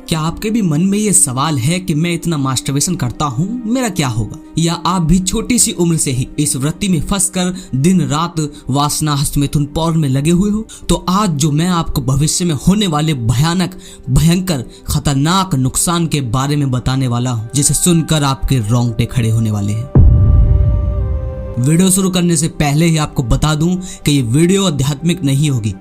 क्या आपके भी मन में ये सवाल है कि मैं इतना मास्टरबेशन करता हूँ, मेरा क्या होगा? या आप भी छोटी सी उम्र से ही इस वृत्ति में फंसकर दिन रात वासना हस्तमैथुन पॉर्न में लगे हुए हो? तो आज जो मैं आपको भविष्य में होने वाले भयानक, भयंकर, खतरनाक नुकसान के बारे में बताने वाला हूँ, जिसे सुनकर आपके रोंगटे खड़े होने वाले हैं। वीडियो शुरू करने से पहले ही आपको बता दूं कि ये वीडियो आध्यात्मिक नहीं होगी,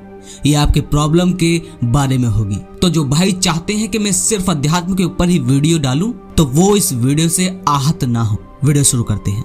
ये आपके प्रॉब्लम के बारे में होगी। तो जो भाई चाहते हैं कि मैं सिर्फ अध्यात्म के ऊपर ही वीडियो डालूं, तो वो इस वीडियो से आहत ना हो। वीडियो शुरू करते हैं।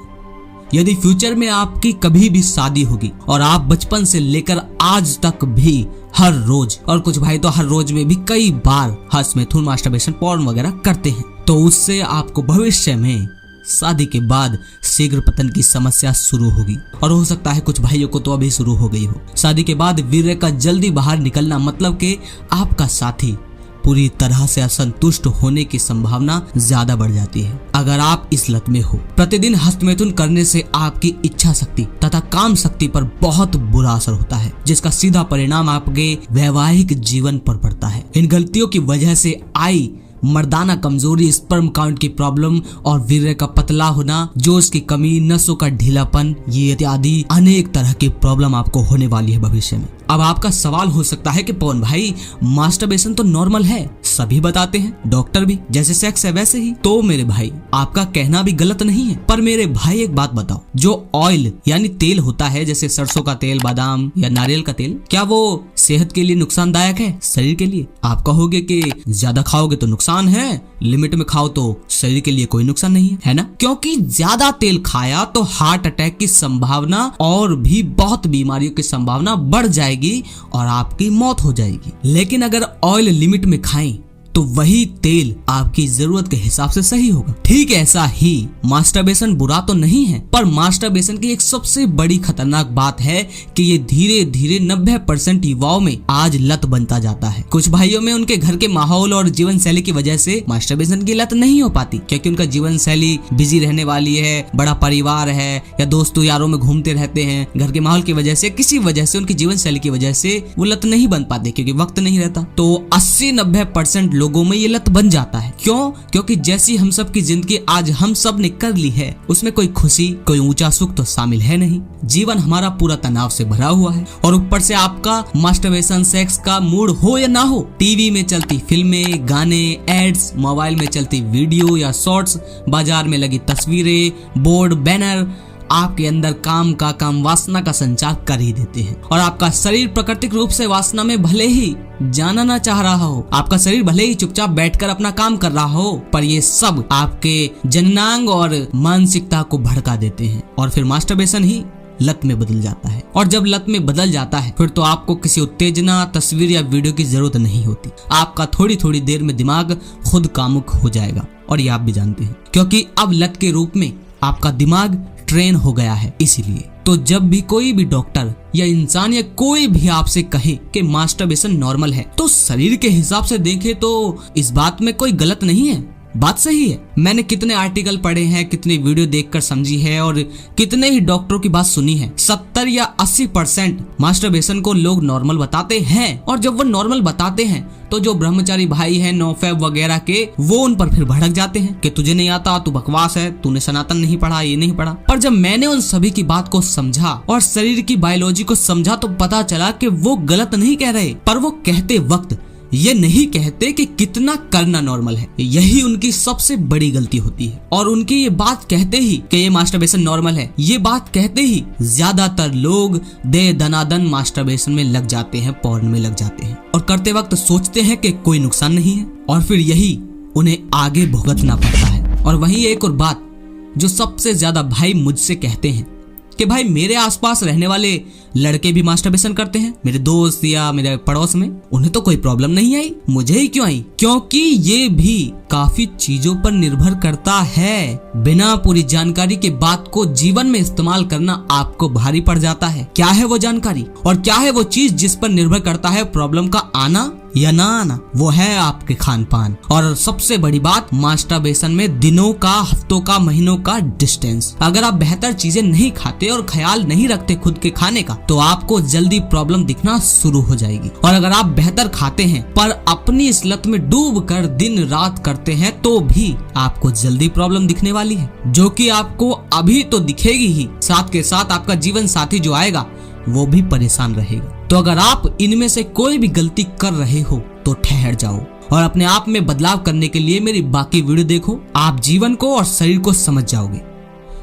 यदि फ्यूचर में आपकी कभी भी शादी होगी और आप बचपन से लेकर आज तक भी हर रोज, और कुछ भाई तो हर रोज में भी कई बार हस्तमैथुन, मास्टरबेशन, पॉर्न वगैरह करते हैं, तो उससे आपको भविष्य में शादी के बाद शीघ्र पतन की समस्या शुरू होगी। और हो सकता है कुछ भाइयों को तो अभी शुरू हो गई हो। शादी के बाद वीर्य का जल्दी बाहर निकलना मतलब कि आपका साथी पूरी तरह से असंतुष्ट होने की संभावना ज्यादा बढ़ जाती है अगर आप इस लत में हो। प्रतिदिन हस्तमैथुन करने से आपकी इच्छा शक्ति तथा काम शक्ति पर बहुत बुरा असर होता है, जिसका सीधा परिणाम आपके वैवाहिक जीवन पर पड़ता है। इन गलतियों की वजह से आई मर्दाना कमजोरी, स्पर्म काउंट की प्रॉब्लम और वीर्य का पतला होना, जोश की कमी, नसों का ढीलापन, ये इत्यादि अनेक तरह की प्रॉब्लम आपको होने वाली है भविष्य में। अब आपका सवाल हो सकता है कि पवन भाई, मास्टरबेशन तो नॉर्मल है, सभी बताते हैं, डॉक्टर भी, जैसे सेक्स है वैसे ही। तो मेरे भाई, आपका कहना भी गलत नहीं है, पर मेरे भाई एक बात बताओ, जो ऑयल यानी तेल होता है, जैसे सरसों का तेल, बादाम या नारियल का तेल, क्या वो सेहत के लिए नुकसानदायक है, शरीर के लिए? आप कहोगे कि ज्यादा खाओगे तो नुकसान है, लिमिट में खाओ तो शरीर के लिए कोई नुकसान नहीं है ना? क्योंकि ज्यादा तेल खाया तो हार्ट अटैक की संभावना और भी बहुत बीमारियों की संभावना बढ़ जाएगी और आपकी मौत हो जाएगी। लेकिन अगर ऑयल लिमिट में खाएं तो वही तेल आपकी जरूरत के हिसाब से सही होगा। ठीक ऐसा ही मास्टरबेशन बुरा तो नहीं है, पर मास्टरबेशन की एक सबसे बड़ी खतरनाक बात है कि ये धीरे धीरे 90% युवाओं में आज लत बनता जाता है। कुछ भाइयों में उनके घर के माहौल और जीवन शैली की वजह से मास्टरबेशन की लत नहीं हो पाती, क्योंकि उनका जीवन शैली बिजी रहने वाली है, बड़ा परिवार है, या दोस्तों यारों में घूमते रहते हैं। घर के माहौल की वजह से, किसी वजह से, उनकी जीवन शैली की वजह से वो लत नहीं बन पाती, क्योंकि वक्त नहीं रहता। तो 80-90% लोगों में ये लत बन जाता है। क्यों? क्योंकि जैसी हम सब की जिंदगी आज हम सब ने कर ली है, उसमें कोई खुशी, कोई ऊंचा सुख तो शामिल है नहीं। जीवन हमारा पूरा तनाव से भरा हुआ है, और ऊपर से आपका मास्टरबेशन, सेक्स का मूड हो या ना हो, टीवी में चलती फिल्में, गाने, एड्स, मोबाइल में चलती वीडियो या शॉर्ट्स, बाजार में लगी तस्वीरें, बोर्ड, बैनर आपके अंदर काम का काम, वासना का संचार कर ही देते हैं। और आपका शरीर प्राकृतिक रूप से वासना में भले ही जाना ना चाह रहा हो, आपका शरीर भले ही चुपचाप बैठकर अपना काम कर रहा हो, पर ये सब आपके जननांग और मानसिकता को भड़का देते हैं, और फिर मास्टरबेशन ही लत में बदल जाता है। और जब लत में बदल जाता है, फिर तो आपको किसी उत्तेजना, तस्वीर या वीडियो की जरूरत नहीं होती। आपका थोड़ी थोड़ी देर में दिमाग खुद कामुक हो जाएगा, और ये आप भी जानते हैं, क्योंकि अब लत के रूप में आपका दिमाग ट्रेन हो गया है। इसीलिए तो जब भी कोई भी डॉक्टर या इंसान या कोई भी आपसे कहे कि मास्टरबेशन नॉर्मल है, तो शरीर के हिसाब से देखें तो इस बात में कोई गलत नहीं है, बात सही है। मैंने कितने आर्टिकल पढ़े हैं, कितने वीडियो देखकर समझी है, और कितने ही डॉक्टरों की बात सुनी है। 70 या 80% मास्टरबेशन को लोग नॉर्मल बताते हैं, और जब वो नॉर्मल बताते हैं तो जो ब्रह्मचारी भाई हैं, नोफैब वगैरह के, वो उन पर फिर भड़क जाते हैं कि तुझे नहीं आता, तू बकवास है, तूने सनातन नहीं पढ़ा, ये नहीं पढ़ा। पर जब मैंने उन सभी की बात को समझा और शरीर की बायोलॉजी को समझा, तो पता चला कि वो गलत नहीं कह रहे, पर वो कहते वक्त ये नहीं कहते कि कितना करना नॉर्मल है। यही उनकी सबसे बड़ी गलती होती है। और उनकी ये बात कहते ही कि ये मास्टरबेशन नॉर्मल है, ये बात कहते ही ज्यादातर लोग दे दनादन मास्टरबेशन में लग जाते हैं, पॉर्न में लग जाते हैं, और करते वक्त सोचते हैं कि कोई नुकसान नहीं है, और फिर यही उन्हें आगे भुगतना पड़ता है। और वही एक और बात जो सबसे ज्यादा भाई मुझसे कहते हैं कि भाई, मेरे आसपास रहने वाले लड़के भी मास्टरबेशन करते हैं, मेरे दोस्त या मेरे पड़ोस में, उन्हें तो कोई प्रॉब्लम नहीं आई, मुझे ही क्यों आई? क्योंकि ये भी काफी चीजों पर निर्भर करता है। बिना पूरी जानकारी के बात को जीवन में इस्तेमाल करना आपको भारी पड़ जाता है। क्या है वो जानकारी, और क्या है वो चीज जिस पर निर्भर करता है प्रॉब्लम का आना या ना आना, वो है आपके खान पान। और सबसे बड़ी बात, मास्टरबेशन में दिनों का, हफ्तों का, महीनों का डिस्टेंस। अगर आप बेहतर चीजें नहीं खाते और ख्याल नहीं रखते खुद के खाने का, तो आपको जल्दी प्रॉब्लम दिखना शुरू हो जाएगी। और अगर आप बेहतर खाते हैं पर अपनी इस लत में डूब कर दिन रात करते हैं, तो भी आपको जल्दी प्रॉब्लम दिखने वाली है, जो कि आपको अभी तो दिखेगी ही, साथ के साथ आपका जीवन साथी जो आएगा वो भी परेशान रहेगा। तो अगर आप इनमें से कोई भी गलती कर रहे हो तो ठहर जाओ और अपने आप में बदलाव करने के लिए मेरी बाकी वीडियो देखो। आप जीवन को और शरीर को समझ जाओगे।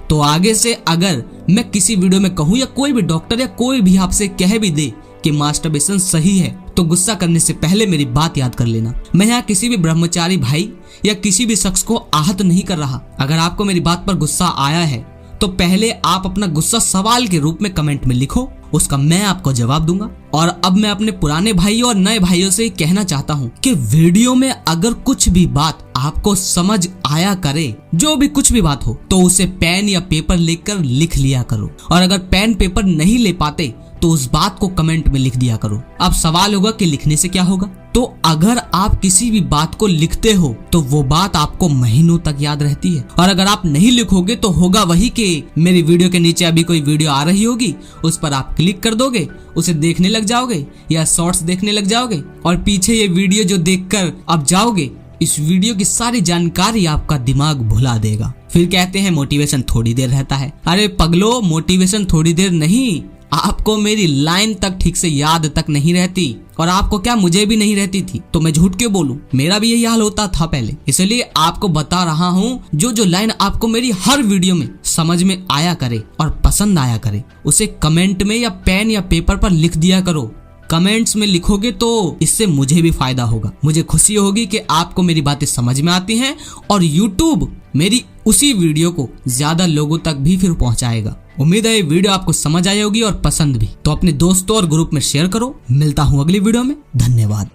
तो आगे से अगर मैं किसी वीडियो में कहूँ या कोई भी डॉक्टर या कोई भी आपसे कह भी दे कि मास्टरबेशन सही है, तो गुस्सा करने से पहले मेरी बात याद कर लेना। मैं यहाँ किसी भी ब्रह्मचारी भाई या किसी भी शख्स को आहत नहीं कर रहा। अगर आपको मेरी बात पर गुस्सा आया है तो पहले आप अपना गुस्सा सवाल के रूप में कमेंट में लिखो, उसका मैं आपको जवाब दूंगा। और अब मैं अपने पुराने भाइयों और नए भाइयों से कहना चाहता हूँ कि वीडियो में अगर कुछ भी बात आपको समझ आया करे, जो भी कुछ भी बात हो, तो उसे पेन या पेपर लेकर लिख लिया करो। और अगर पेन पेपर नहीं ले पाते तो उस बात को कमेंट में लिख दिया करो। अब सवाल होगा कि लिखने से क्या होगा? तो अगर आप किसी भी बात को लिखते हो तो वो बात आपको महीनों तक याद रहती है। और अगर आप नहीं लिखोगे तो होगा वही कि मेरी वीडियो के नीचे अभी कोई वीडियो आ रही होगी, उस पर आप क्लिक कर दोगे, उसे देखने लग जाओगे या शॉर्ट्स देखने लग जाओगे, और पीछे ये वीडियो जो देखकर अब जाओगे, इस वीडियो की सारी जानकारी आपका दिमाग भुला देगा। फिर कहते हैं मोटिवेशन थोड़ी देर रहता है। अरे पगलो, मोटिवेशन थोड़ी देर नहीं, आपको मेरी लाइन तक ठीक से याद तक नहीं रहती। और आपको क्या, मुझे भी नहीं रहती थी, तो मैं झूठ क्यों बोलूं? मेरा भी यही हाल होता था पहले। इसलिए आपको बता रहा हूँ, जो लाइन आपको मेरी हर वीडियो में समझ में आया करे और पसंद आया करे, उसे कमेंट में या पेन या पेपर पर लिख दिया करो। कमेंट्स में लिखोगे तो इससे मुझे भी फायदा होगा। मुझे खुशी होगी कि आपको मेरी बातें समझ में आती हैं, और YouTube मेरी उसी वीडियो को ज्यादा लोगों तक भी फिर पहुंचाएगा। उम्मीद है ये वीडियो आपको समझ आई होगी और पसंद भी। तो अपने दोस्तों और ग्रुप में शेयर करो। मिलता हूँ अगली वीडियो में। धन्यवाद।